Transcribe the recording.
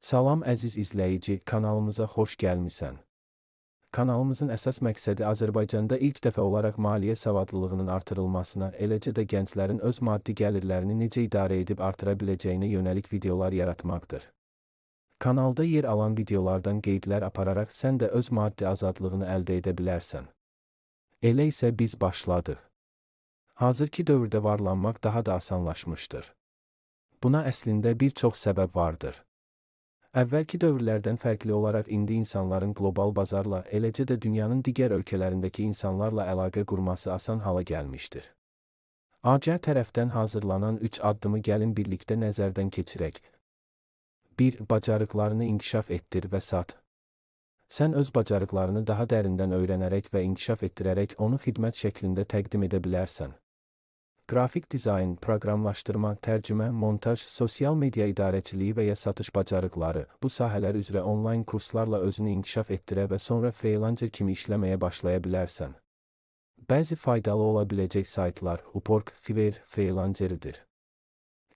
Salam əziz izləyici, kanalımıza xoş gəlmisən. Kanalımızın əsas məqsədi Azərbaycanda ilk dəfə olaraq maliyyə savadlılığının artırılmasına, eləcə də gənclərin öz maddi gəlirlərini necə idarə edib artıra biləcəyinə yönəlik videolar yaratmaqdır. Kanalda yer alan videolardan qeydlər apararaq sən də öz maddi azadlığını əldə edə bilərsən. Elə isə biz başladıq. Hazırki dövrdə varlanmaq daha da asanlaşmışdır. Buna əslində bir çox səbəb vardır. Əvvəlki dövrlərdən fərqli olaraq indi insanların qlobal bazarla, eləcə də dünyanın digər ölkələrindəki insanlarla əlaqə qurması asan hala gəlmişdir. AG tərəfdən hazırlanan 3 addımı gəlin birlikdə nəzərdən keçirək. 1. Bacarıqlarını inkişaf etdir və sat. Sən öz bacarıqlarını daha dərindən öyrənərək və inkişaf etdirərək onu xidmət şəklində təqdim edə bilərsən. Qrafik dizayn, proqramlaşdırma, tərcümə, montaj, sosial media idarəçiliyi və ya satış bacarıqları, bu sahələr üzrə onlayn kurslarla özünü inkişaf etdirə və sonra freelancer kimi işləməyə başlaya bilərsən. Bəzi faydalı ola biləcək saytlar Upwork, Fiverr, Freelanceridir.